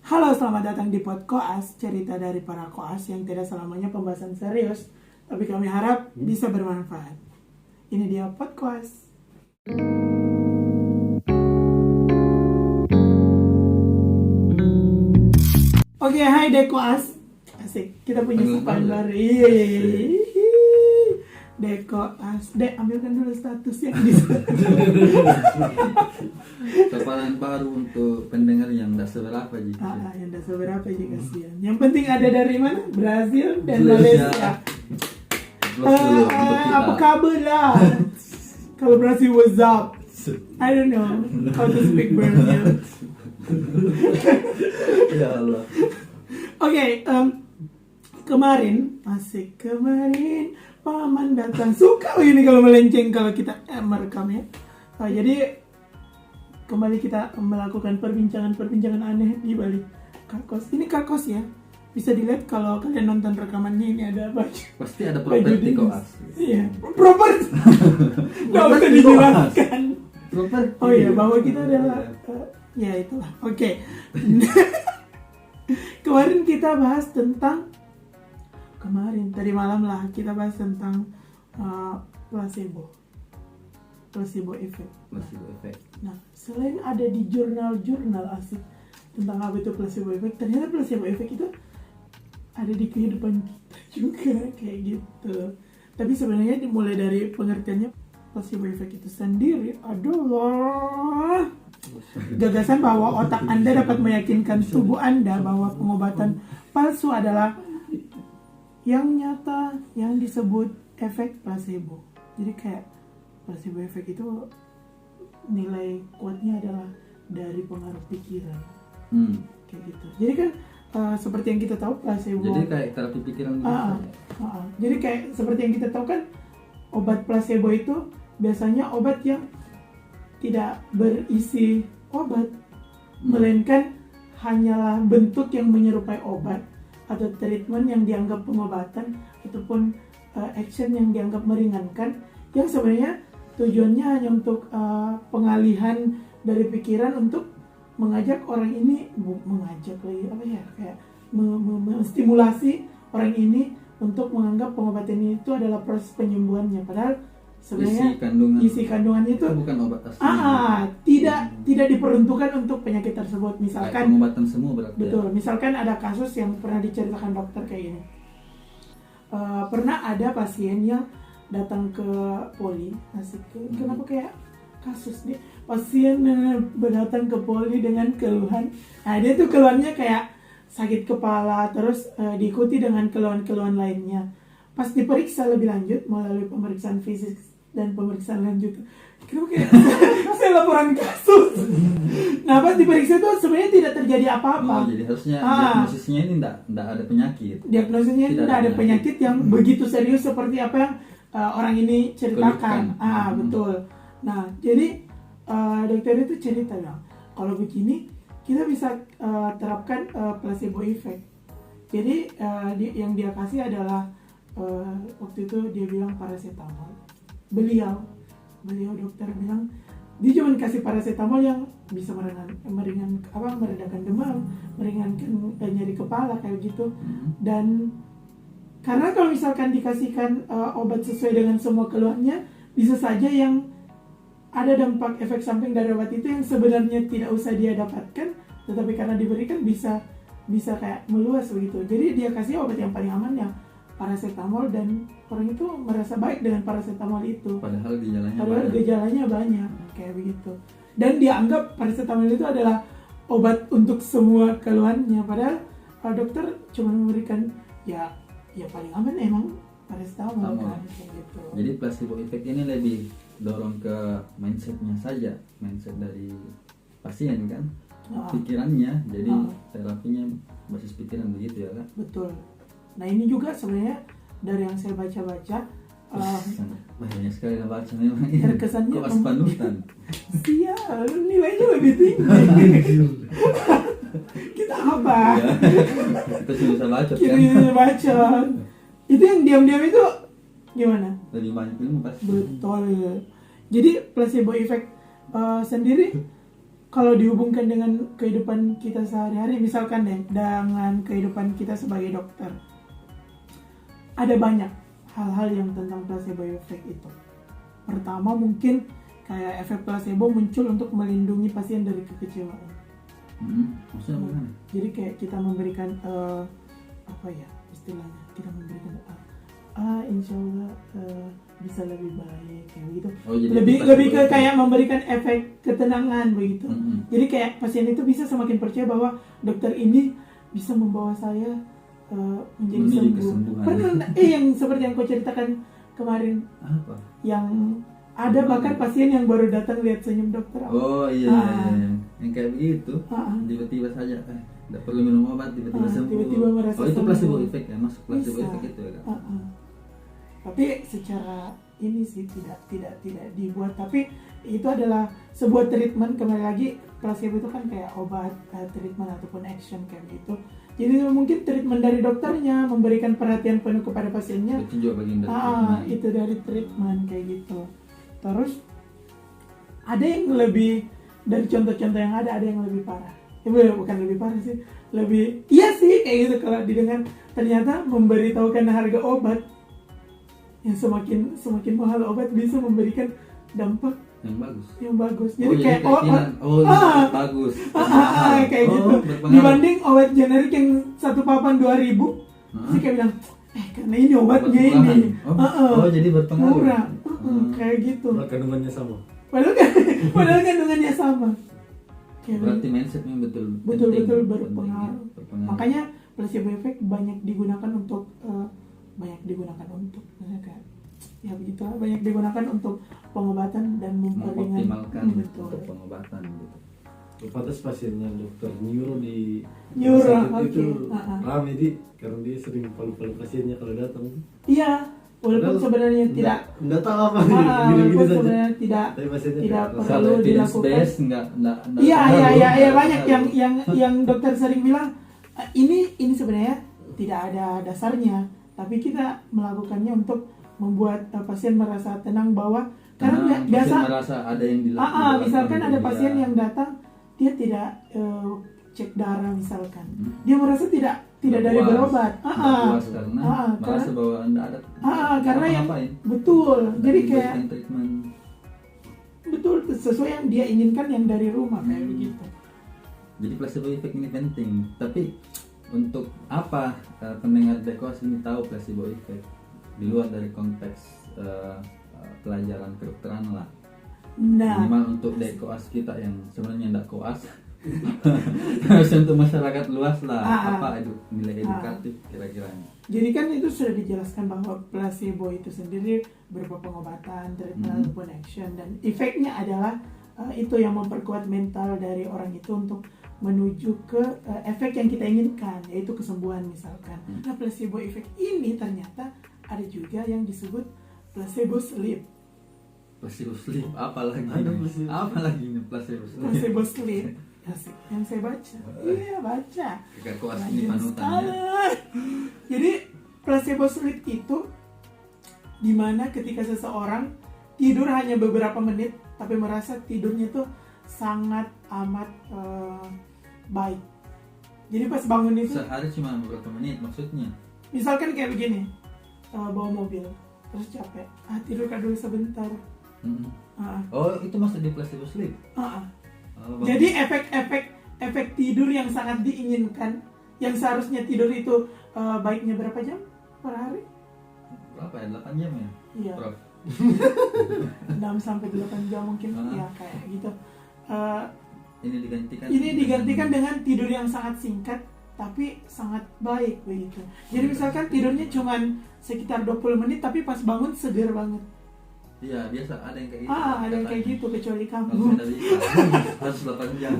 Halo, selamat datang di Pod Koas, cerita dari para koas yang tidak selamanya pembahasan serius, tapi kami harap bisa bermanfaat. Ini dia Pod Koas. Oke, hai Dekoas. Asik, kita punya sapaan baru. Iya. Dekoas. Dek, ambilkan dulu status yang di Sapaan baru untuk pendengar yang tidak seberapa gitu. yang tidak seberapa aja kasihan. Yang penting ada dari mana? Brazil dan Malaysia. Apa kabar lah? Kalau Brazil, what's up? I don't know how to speak Brazil. Ya Allah. Oke, kemarin paman datang. Suka ini kalau melenceng kalau kita merekam ya. Jadi kembali kita melakukan perbincangan aneh di balik Kakos. Ini Kakos ya. Bisa dilihat kalau kalian nonton rekamannya, ini ada baju. Pasti ada properti koas. Iya, properti. Nggak usah dijelaskan. Properti. Oh iya, bahwa kita adalah ya itulah. Oke. Kemarin kita bahas tentang tadi malam lah kita bahas tentang placebo effect. Placebo effect. Nah, selain ada di jurnal-jurnal asik tentang apa itu placebo effect, ternyata placebo effect itu ada di kehidupan kita juga kayak gitu. Tapi sebenarnya dimulai dari pengertiannya, placebo effect itu sendiri adalah gagasan bahwa otak Anda dapat meyakinkan tubuh Anda bahwa pengobatan palsu adalah yang nyata, yang disebut efek placebo. Jadi kayak placebo effect itu nilai kuatnya adalah dari pengaruh pikiran. Kayak gitu. Jadi kan seperti yang kita tahu placebo. Jadi kayak terapi pikiran gitu. Jadi kayak seperti yang kita tahu kan, obat placebo itu biasanya obat yang tidak berisi obat, melainkan hanyalah bentuk yang menyerupai obat atau treatment yang dianggap pengobatan ataupun action yang dianggap meringankan, yang sebenarnya tujuannya hanya untuk pengalihan dari pikiran untuk mengajak orang ini menstimulasi orang ini untuk menganggap pengobatan ini itu adalah proses penyembuhannya, padahal sebenarnya isi kandungannya itu bukan obat asli. Tidak diperuntukkan untuk penyakit tersebut. Misalkan pengobatan semua berarti. Betul. Misalkan ada kasus yang pernah diceritakan dokter kayak gini. Pernah ada pasien yang datang ke poli, kenapa kayak kasus nih? Pasien datang ke poli dengan keluhan. Nah, dia tuh keluhannya kayak sakit kepala, terus diikuti dengan keluhan-keluhan lainnya. Pas diperiksa lebih lanjut melalui pemeriksaan fisik dan pemeriksaan lanjut, kenapa kayak saya laporan kasus. Nah, pas diperiksa itu sebenarnya tidak terjadi apa-apa. Jadi harusnya diagnosisnya ini tidak ada penyakit. Diagnosisnya ini tidak ada penyakit yang begitu serius seperti apa yang orang ini ceritakan. Betul. Nah, jadi dokter itu cerita bilang, kalau begini kita bisa terapkan placebo effect. Jadi yang dia kasih adalah waktu itu dia bilang paracetamol. Beliau dokter bilang dia cuma kasih paracetamol yang bisa meredakan demam, meringankan nyeri kepala kayak gitu. Dan karena kalau misalkan dikasihkan obat sesuai dengan semua keluhannya, bisa saja yang ada dampak efek samping dari obat itu yang sebenarnya tidak usah dia dapatkan, tetapi karena diberikan bisa kayak meluas begitu. Jadi dia kasih obat yang paling aman yang paracetamol, dan orang itu merasa baik dengan paracetamol itu. Padahal gejalanya banyak kayak begitu. Dan dianggap paracetamol itu adalah obat untuk semua keluhannya. Padahal dokter cuma memberikan ya paling aman emang paracetamol kan kayak gitu. Jadi placebo effect ini lebih dorong ke mindsetnya saja, mindset dari pasien kan, pikirannya. Jadi terapinya basis pikiran begitu ya kan? Betul. Nah, ini juga sebenarnya dari yang saya baca-baca banyak sekali yang baca memang. Terkesannya kok panutan. Sial, nilainya lebih tinggi. Kita apa? Kita cuma bisa baca kan? Kita baca. Itu yang diam-diam itu gimana? Lebih banyak ilmu pasti. Betul. Jadi placebo effect sendiri kalau dihubungkan dengan kehidupan kita sehari-hari, misalkan deh dengan kehidupan kita sebagai dokter, ada banyak hal-hal yang tentang placebo effect itu. Pertama mungkin kayak efek placebo muncul untuk melindungi pasien dari kekecewaan. Maksudnya bagaimana? Jadi kayak kita memberikan apa ya istilahnya, kita memberikan insya Allah bisa lebih baik kayak gitu. Oh, jadi lebih ke kayak memberikan efek ketenangan begitu. Jadi kayak pasien itu bisa semakin percaya bahwa dokter ini bisa membawa saya menjadi sembuh. Benar, yang seperti yang kau ceritakan kemarin. Apa? Yang ada bahkan pasien yang baru datang lihat senyum dokter. Oh iya. Yang kayak begitu, tiba-tiba saja tidak perlu minum obat, tiba-tiba sembuh. Tiba-tiba merasa itu sembuh. placebo effect ya, masuk placebo Bisa. effect itu ya kan? Tapi secara ini sih tidak dibuat, tapi itu adalah sebuah treatment. Kembali lagi placebo itu kan kayak obat, treatment ataupun action kayak gitu. Jadi mungkin treatment dari dokternya memberikan perhatian penuh kepada pasiennya. Itu juga bagian dari treatment. Itu dari treatment kayak gitu. Terus ada yang lebih dari contoh-contoh yang ada yang lebih parah. Bukan lebih parah sih, lebih iya sih kayak gitu kalau didengar. Ternyata memberitahukan harga obat yang semakin mahal obat bisa memberikan dampak yang bagus. Jadi kayak bagus. Kayak gitu. Dibanding obat generik yang satu papan 2.000, sih kayak bilang karena ini obatnya ini. Jadi berpengaruh. Murah. Kayak gitu. Kandungannya sama. Padahal kandungannya sama. Berarti mindsetnya betul berpengaruh. Makanya placebo effect banyak digunakan untuk misalnya kayak ya begitu, banyak digunakan untuk pengobatan dan memperingan. Mengoptimalkan untuk pengobatan gitu. Pantas pasiennya dokter neuro di Neuro, sakit itu oke. rame karena dia sering palu-palu pasiennya kalau datang. Iya, walaupun sebenarnya tidak tahu apa walaupun saja. sebenarnya tidak Tapi perlu dilakukan. Enggak. Iya, banyak yang dokter sering bilang ini sebenarnya tidak ada dasarnya, tapi kita melakukannya untuk membuat pasien merasa tenang bahwa karena biasa merasa ada yang dilakukan. Misalkan ada pasien yang datang dia tidak cek darah misalkan, dia merasa tidak dari berobat, merasa bahwa anda ada karena yang betul, jadi kayak betul sesuai yang dia inginkan yang dari rumah kayak begitu. Jadi placebo effect ini penting, tapi untuk apa pendengar Dekoas ini tahu placebo effect di luar dari konteks pelajaran kedokteran lah. Minimal untuk Dekoas kita yang sebenarnya tidak koas. Harus untuk masyarakat luas lah, apa nilai edukatif kira-kiranya. Jadi kan itu sudah dijelaskan bahwa placebo itu sendiri berupa pengobatan, treatment ataupun action, dan efeknya adalah itu yang memperkuat mental dari orang itu untuk menuju ke efek yang kita inginkan, yaitu kesembuhan misalkan. Nah, placebo effect ini ternyata ada juga yang disebut placebo sleep. Placebo sleep, apa lagi nih placebo sleep? Placebo sleep. Asik, yang saya baca. Iya, baca. Koas ini panutannya. Jadi placebo sleep itu dimana ketika seseorang tidur hanya beberapa menit tapi merasa tidurnya tuh sangat amat baik. Jadi pas bangun itu sehari cuma beberapa menit maksudnya. Misalkan kayak begini, bawa mobil terus capek, tidur dulu sebentar. Itu masuk di placebo sleep. Jadi efek tidur yang sangat diinginkan, yang seharusnya tidur itu baiknya berapa jam per hari? Berapa ya? 8 jam ya? Iya. 6-8 jam mungkin, ya kayak gitu. Ini digantikan dengan tidur yang sangat singkat tapi sangat baik begitu. Jadi misalkan tidurnya cuma sekitar 20 menit tapi pas bangun seger banget. Iya, biasa ada yang kayak gitu. Ada yang kayak gitu, kecuali kamu. Kalau saya dari harus 8 jam.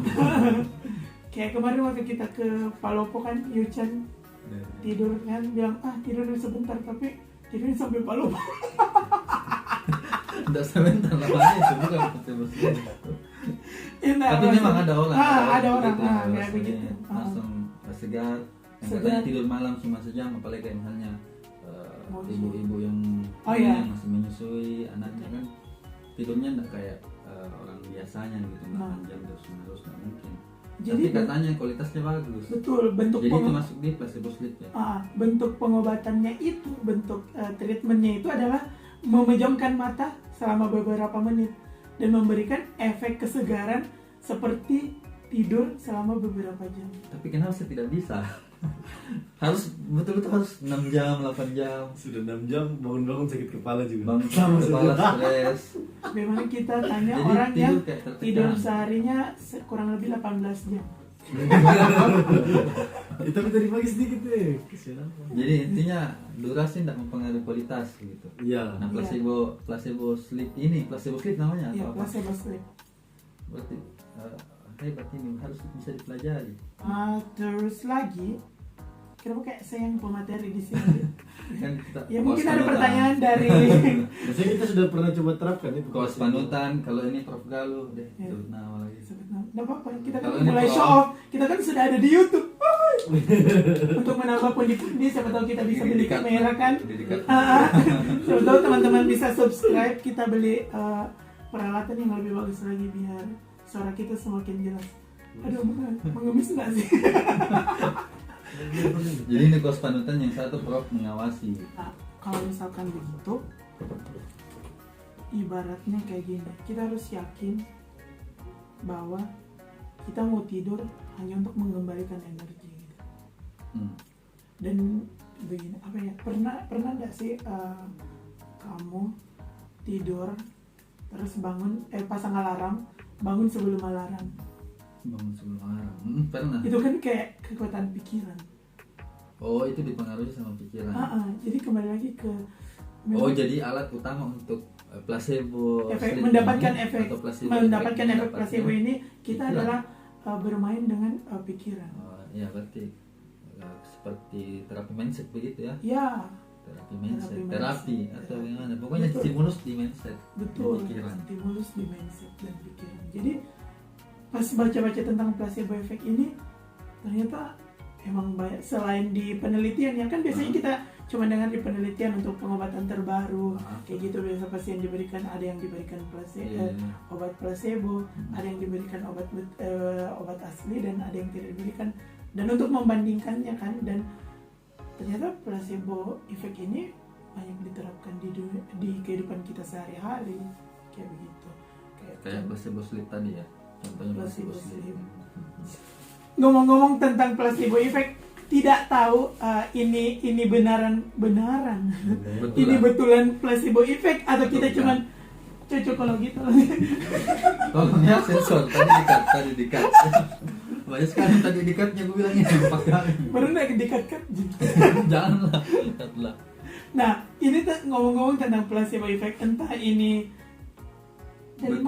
Kayak kemarin waktu kita ke Palopo kan, Yuchan tidur kan, bilang tidur sebentar, tapi tidurnya sampai Palopo. Tidak sebentar, namanya itu bukan placebo sleep. Tapi memang ada orang. Ada orang kayak begitu. Langsung segar. Yang katanya tidur malam cuma sejam, apalagi kayak misalnya ibu-ibu yang masih menyusui anaknya kan tidurnya enggak kayak orang biasanya gitu, Nah. 8 jam terus menerus nggak mungkin. Jadi Tapi katanya kualitasnya bagus. betul bentuk Jadi itu peng- masuk di placebo sleep ya. bentuk pengobatannya itu, bentuk treatmentnya itu adalah memejamkan mata selama beberapa menit dan memberikan efek kesegaran seperti tidur selama beberapa jam. Tapi kenapa saya tidak bisa? Harus betul-betul harus 6 jam, 8 jam. Sudah 6 jam bangun-bangun sakit kepala juga. Bangun kepala stres. Bagaimana kita tanya Jadi orang yang kayak tertekan. tidur seharinya kurang lebih 18 jam. Itu tadi pagi sedikit deh. Kesian. Jadi intinya durasi tidak mempengaruhi kualitas gitu. Iya. Nah, placebo sleep ini, placebo sleep namanya Ya, atau apa? placebo sleep. Berarti hebat ini harus bisa dipelajari. Terus lagi, kenapa kayak saya yang pemateri di sini? Kan kita Ya mungkin kaos ada panutan. pertanyaan dari Maksudnya kita sudah pernah coba terapkan itu. Kaos panutan, kalau ini Prof Galuh deh, Ya. sebut nama lagi. Nggak apa-apa, kita kan Kalau ini mulai pro- show off. Kita kan sudah ada di YouTube. Untuk menambah pundi-pundi, siapa tahu kita bisa beli Didikat. kamera kan. Didikat. Siapa tahu teman-teman bisa subscribe, kita beli peralatan yang lebih bagus lagi biar suara kita semakin jelas. Aduh, mengemis nggak sih? Jadi ini kaos panutan yang satu Prof mengawasi. Nah, kalau misalkan begitu, ibaratnya kayak gini, kita harus yakin bahwa kita mau tidur hanya untuk mengembalikan energi gitu. Dan begini, apa ya, pernah nggak sih kamu tidur terus bangun, pasang alarm, bangun sebelum alarm? Bangun sebelum alarm. Pernah. Itu kan kayak kekuatan pikiran. Oh, itu dipengaruhi sama pikiran. Jadi kembali lagi ke Oh, jadi alat utama untuk placebo efek, sleep mendapatkan ini, efek atau placebo mendapatkan effect efek placebo ini kita pikiran. adalah bermain dengan pikiran. Oh, ya berarti seperti terapi mindset begitu ya. Ya, Terapi mindset, Terapi terapi mindset. atau gimana? Pokoknya Betul. stimulus di mindset, betul. di pikiran. Stimulus di mindset dan pikiran. Jadi pas baca-baca tentang placebo effect ini ternyata emang banyak, selain di penelitian ya kan biasanya kita cuma dengar di penelitian untuk pengobatan terbaru kayak gitu, biasa pasien diberikan, ada yang diberikan placebo, Iya. obat placebo, ada yang diberikan obat asli dan ada yang tidak diberikan, dan untuk membandingkannya kan, dan ternyata placebo effect ini banyak diterapkan di kehidupan kita sehari-hari kayak begitu, Kayak placebo sleep tadi ya. Contohnya placebo Placebo sleep. sleep. Ngomong-ngomong tentang placebo effect, tidak tahu ini benaran Betul ini lah. betulan placebo effect atau kita Betul, cuman cocok gitu. Tolong ya sensor, tadi dikat. Banyak sekali tadi dikatnya, gue bilangnya 4 kali. Baru nggak dikat-kat. Janganlah, dikatlah. Nah, ini ngomong-ngomong tentang placebo effect, entah ini dari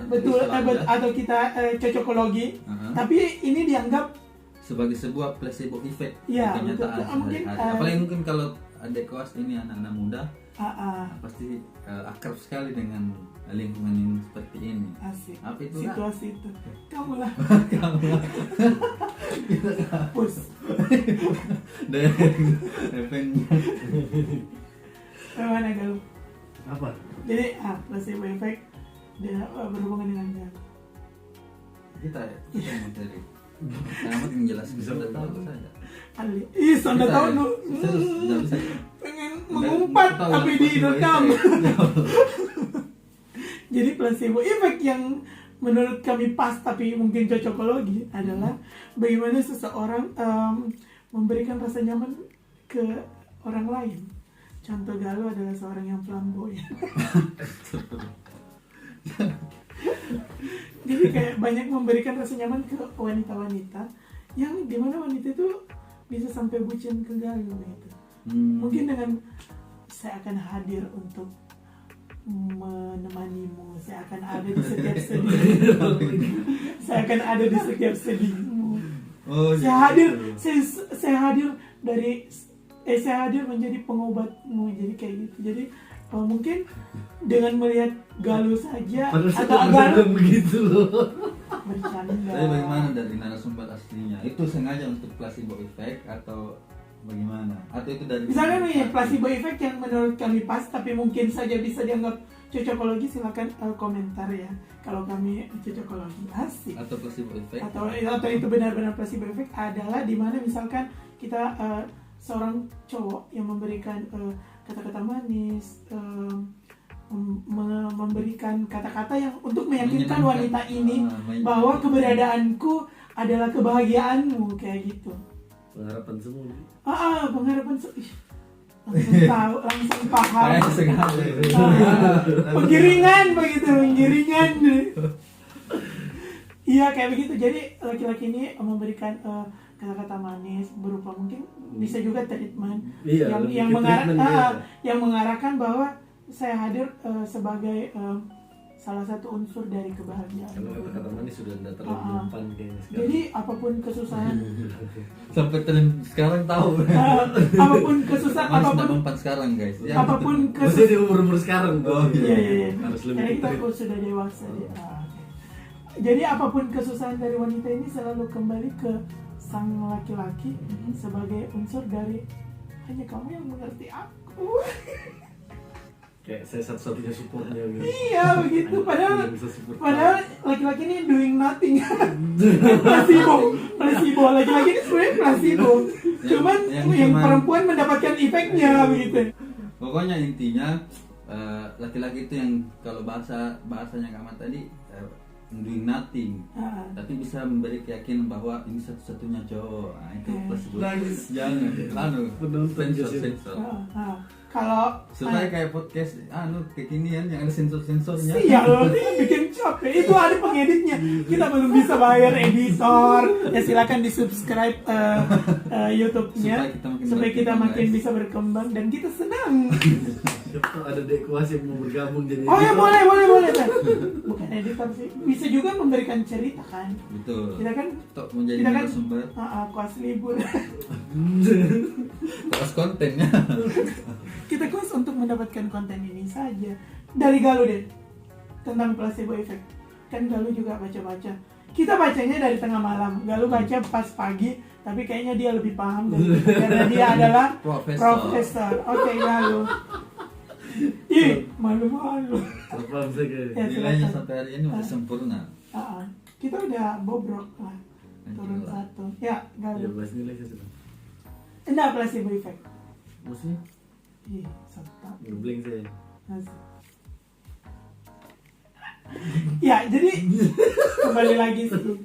betul istilahnya. atau kita cocokologi, Aha. tapi ini dianggap Sebagai sebuah placebo effect Ya, di kenyataan betul. Mungkin, sehari-hari. Apalagi mungkin kalau adik kelas ini anak-anak muda, pasti akrab sekali dengan lingkungan yang seperti ini. asik Apa itu, situasi itu. Kamu lah Kamu pus. dari efeknya. Mana galuh? Apa? Jadi placebo effect dia berhubungan dengan galuh. Kita yang materi. Selamat menjelaskan Bisa sudah tahu berbagi. saja. Ali, Anda Kita tahu ya, nu serius, nggak bisa. pengen mengumpat Nggak tahu tapi yang di placebo rekam. effect. Ya Allah. Jadi placebo effect yang menurut kami pas tapi mungkin cocokologi adalah bagaimana seseorang memberikan rasa nyaman ke orang lain. Contoh Galuh adalah seorang yang flamboyan. Jadi kayak banyak memberikan rasa nyaman ke wanita-wanita yang dimana wanita itu bisa sampai bucin ke Galuh gitu. Mungkin dengan saya akan hadir untuk menemanimu, saya akan ada di setiap sedihmu, saya akan ada di setiap sedihmu. Oh, Saya gitu. hadir, saya hadir saya hadir menjadi pengobatmu, jadi kayak gitu. Jadi mungkin dengan melihat Galuh saja Padahal atau saya Galuh bilang begitu loh. bercanda. Tapi bagaimana dari narasumber aslinya? Itu sengaja untuk placebo effect atau bagaimana? Atau itu dari Misalnya nih placebo effect yang menurut kami pas tapi mungkin saja bisa dianggap cocokologi silakan komentar ya. Kalau kami cocokologi asik. Atau placebo effect. Atau itu benar-benar placebo effect adalah di mana misalkan kita seorang cowok yang memberikan kata-kata manis, memberikan kata-kata yang untuk meyakinkan wanita ini bahwa keberadaanku adalah kebahagiaanmu, kayak gitu. Pengharapan semua. Pengharapan langsung tahu, langsung paham. Kayak sekali. Penggiringan begitu, penggiringan. Iya kayak begitu. Jadi laki-laki ini memberikan kata-kata manis berupa mungkin bisa juga treatment yang mengarahkan bahwa saya hadir sebagai salah satu unsur dari kebahagiaan. Kalau kata-kata manis sudah tidak terlalu mempan kayaknya sekarang. Jadi apapun kesusahan, Sampai tren sekarang tahu. apapun kesusahan, Manis apapun tidak mempan sekarang guys. Ya. apapun Maksudnya di umur-umur sekarang. Iya. Harus lebih Karena kita treat. sudah dewasa. Oke. Jadi apapun kesusahan dari wanita ini selalu kembali ke sang laki-laki sebagai unsur dari hanya kamu yang mengerti aku. Kayak saya satu-satunya supportnya gitu. Iya begitu. Padahal Yang bisa support laki-laki ini doing nothing. placebo. Laki-laki ini sebenarnya placebo. Cuman yang perempuan mendapatkan efeknya begitu. Pokoknya intinya laki-laki itu yang kalau bahasanya Kak Mat tadi doing nothing, tapi bisa memberi keyakinan bahwa ini satu-satunya cowok. Itu placebo. Jangan sensor. Kalau Supaya kayak podcast kekinian yang ada sensor-sensornya. iya loh, bikin capek. Itu ada pengeditnya. Kita belum bisa bayar editor. Ya silakan di subscribe YouTube-nya supaya kita makin bisa berkembang dan kita senang. Ada dek kuas yang mau bergabung jadi. Oh ya boleh kan. Bukan editor sih. Bisa juga memberikan cerita kan. Betul. Kita kan menjadi narasumber. kuas libur. Kuas kontennya. Kita kuas untuk mendapatkan konten ini saja. Dari Galuh deh tentang placebo effect. Kan Galuh juga baca-baca. Kita bacanya dari tengah malam. Galuh baca pas pagi, tapi kayaknya dia lebih paham karena dia adalah profesor. Oke, Galuh. Ih, malu-malu. Paham saya kayak. Nilainya sampai hari ini masih sempurna. Kita udah bobrok lah. Turun satu. Ya, Ya Galuh. bahas nilai saya sudah. Enggak placebo effect. Maksudnya? Ih, serta. Ngeblank saya. Ya, jadi kembali lagi sih.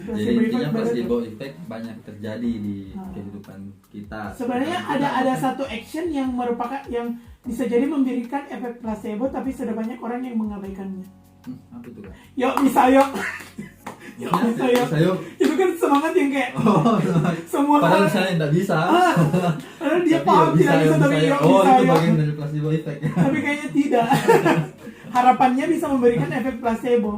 Jadi intinya placebo effect banyak terjadi di kehidupan kita. Sebenarnya ada satu action yang merupakan yang bisa jadi memberikan efek placebo, tapi sudah banyak orang yang mengabaikannya. Apa itu Kak? Yuk bisa yuk. Bisa yuk. Itu kan semangat yang kayak semua Padahal orang. saya tidak bisa. Padahal dia Tapi paham bisa, tidak bisa, tapi bisa. yuk Oh, bisa itu yuk. bagian dari placebo effect. Tapi kayaknya tidak. Harapannya bisa memberikan efek placebo.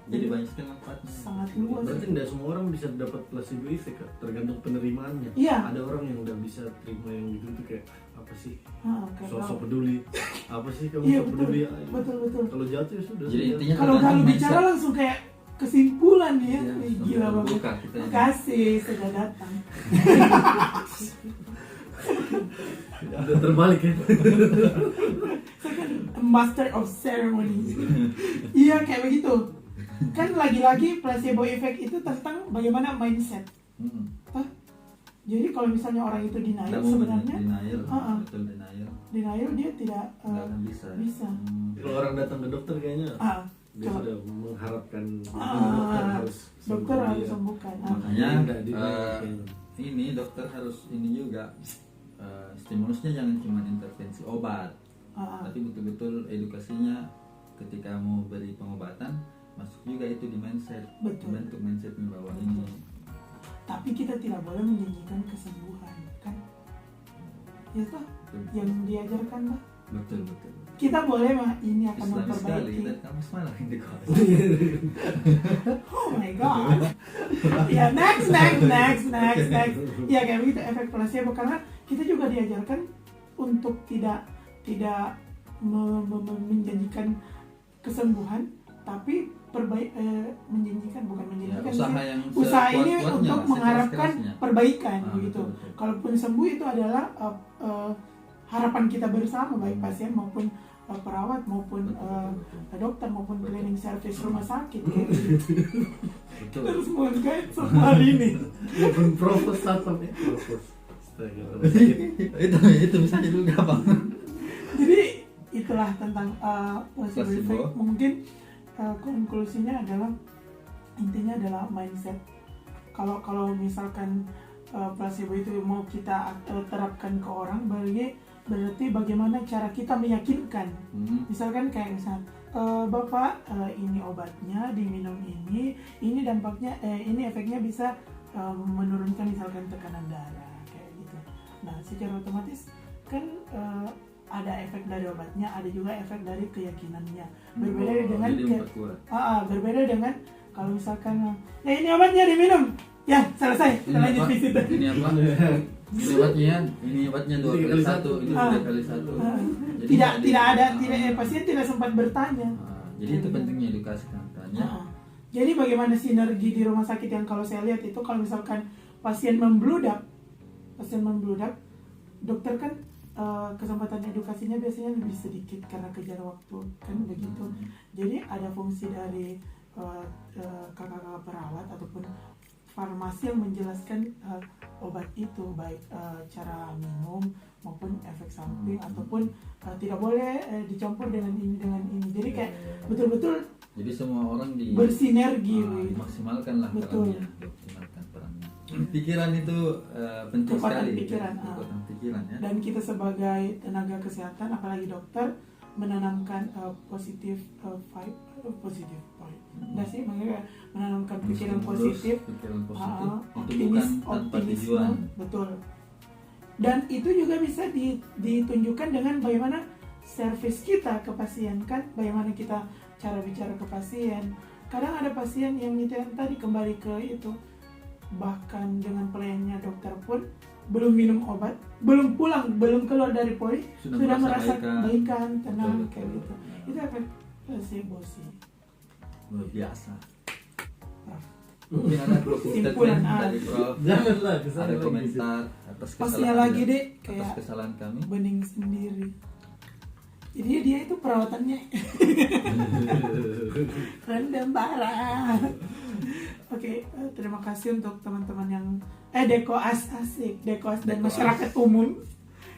Jadi banyak sekali manfaatnya. Sangat luas. Berarti tidak semua orang bisa dapat placebo effect, Kak. Tergantung penerimaannya. Iya. Ada orang yang udah bisa terima yang gitu tuh kayak apa sih? Kayak Sosok tahu. peduli. Apa sih kamu Iya sok betul. peduli? Betul. Kalau jatuh ya sudah. Jadi sudah. intinya Kalau tergantung Galuh bicara mindset. langsung kayak kesimpulan ya. Iya, Ih, langsung gila banget. terbuka kita ini. Makasih sudah datang. Udah terbalik ya. Saya kan master of ceremony. Iya kayak begitu. Kan lagi-lagi placebo effect itu tentang bagaimana mindset. Jadi kalau misalnya orang itu denial Tidak mau sebenarnya denial, betul denial dia tidak nggak akan bisa. bisa. Kalau orang datang ke dokter kayaknya dia kalau- sudah mengharapkan Ah, dokter dokter harus harus sembuh dia. sembuhkan. Makanya Nggak denial, kayaknya. ini dokter harus ini juga stimulusnya jangan cuma intervensi obat, tapi betul-betul edukasinya ketika mau beri pengobatan masuk juga itu di mindset, Betul. bentuk mindsetnya bahwa ini Tapi kita tidak boleh menjanjikan kesembuhan, kan? Ya toh, yang diajarkan lah. betul. Kita boleh mah ini akan Islami sekali memperbaiki. dan kamu malah yang di kelas. Oh my god. Ya next. Ya kayak begitu efek placebo karena kita juga diajarkan untuk tidak menjanjikan kesembuhan, tapi menjanjikan bukan menjanjikan usaha sih. yang Usaha ini sekuat-kuatnya untuk lah, mengharapkan sekeras-kerasnya. perbaikan begitu. Betul. Kalaupun sembuh itu adalah harapan kita bersama baik pasien maupun perawat maupun dokter maupun cleaning service rumah sakit kayak Betul. terus menggait semua hal ini. Maupun propos atau propos. Astaga, itu misalnya juga bang. Jadi itulah tentang placebo Placebo. effect. Mungkin konklusinya adalah intinya adalah mindset. Kalau misalkan placebo itu mau kita terapkan ke orang, berarti bagaimana cara kita meyakinkan. Misalkan kayak misal Bapak ini obatnya diminum ini dampaknya ini efeknya bisa menurunkan misalkan tekanan darah kayak gitu. Nah secara otomatis kan ada efek dari obatnya, ada juga efek dari keyakinannya. Berbeda dengan jadi memperkuat. berbeda dengan kalau misalkan ini obatnya diminum, ya selesai kita lanjut visit. Ini apa? Ini obatnya 2 kali 1, ini 3 kali 1. Jadi Pasien tidak sempat bertanya. Jadi itu pentingnya edukasi kan tanya. Jadi bagaimana sinergi di rumah sakit yang kalau saya lihat itu kalau misalkan pasien membludak, dokter kan kesempatan edukasinya biasanya lebih sedikit karena kejar waktu kan begitu. Jadi ada fungsi dari kakak-kakak perawat ataupun farmasi yang menjelaskan obat itu baik cara minum maupun efek samping ataupun tidak boleh dicampur dengan ini. Jadi kayak betul-betul Jadi semua orang bersinergi. dimaksimalkan lah Betul. perannya, dioptimalkan perannya. Pikiran itu penting Kekuatan sekali. pikiran, Kekuatan pikiran ya. Dan kita sebagai tenaga kesehatan apalagi dokter menanamkan positif vibe, Nggak sih, makanya menanamkan pikiran positif, Pikiran positif itu optimis, bukan tanpa tujuan. betul. Dan itu juga bisa ditunjukkan dengan bagaimana servis kita ke pasien kan, bagaimana kita cara bicara ke pasien. Kadang ada pasien yang itu yang tadi kembali ke itu, bahkan dengan pelayannya dokter pun belum minum obat, belum pulang, belum keluar dari poli sudah merasa baikan, tenang. Betul. Kayak gitu. Itu efek placebo sih. Luar biasa. Mungkin ada closing Simpulan, statement dari Prof. Janganlah kesana Ada lagi. komentar atas Pasnya kesalahan lagi dia, deh atas kayak kesalahan kami. bening sendiri. Jadi dia itu perawatannya rendam parah. Oke, terima kasih untuk teman-teman yang Dekoas asik, Dekoas dan Dekoas. masyarakat umum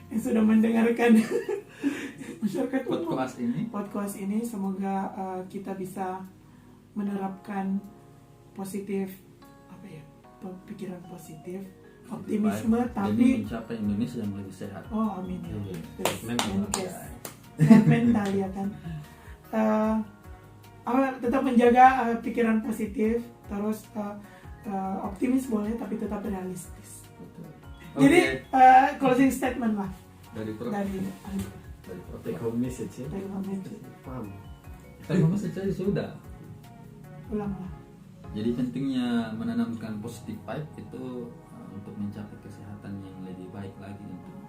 yang sudah mendengarkan masyarakat umum podcast ini. Semoga kita bisa menerapkan positif pikiran positif, optimisme, Demi tapi mencapai Indonesia yang lebih sehat. amin ya. Iya. Terus, Mental, menkes. Sehat mental ya kan. Tetap menjaga pikiran positif, terus optimis boleh tapi tetap realistis. Betul. Jadi Oke, closing statement lah dari Prof. dari Prof. Take home message ya. dari Hamid. Paham. Kita ngomong saja sudah. Ulang lah. Jadi pentingnya menanamkan positive vibe itu untuk mencapai kesehatan yang lebih baik lagi untuk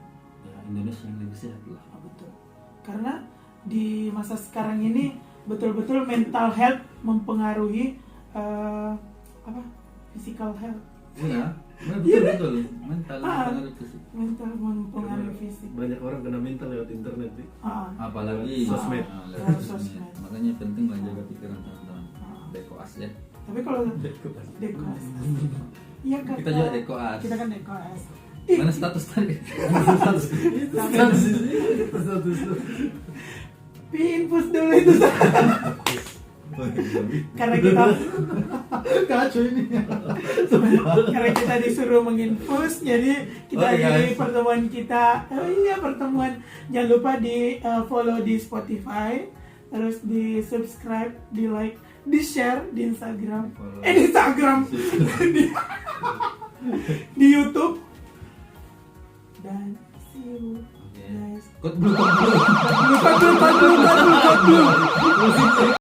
ya, Indonesia yang lebih sehat lah. Betul. Karena di masa sekarang ini betul-betul mental health mempengaruhi physical health. Iya, Iya, betul. Mental mempengaruhi fisik. Mental mempengaruhi fisik. Banyak orang kena mental lewat internet nih. Apalagi Sosmed. lewat Sosmed. sosmed. Makanya penting lah jaga pikiran teman-teman. Dekoas ya. Tapi kalau dekoas, iya kan? Kita juga dekoas. Kita kan dekoas. Mana status tadi? Status. Infus dulu itu karena kita Kacau ini. karena kita disuruh menginfus, jadi kita Oke, akhiri guys. pertemuan kita. Pertemuan. Jangan lupa di follow di Spotify, terus di subscribe, di like, di share di Instagram, di Instagram, di YouTube, dan see you guys. Kod dulu. Lupa dulu.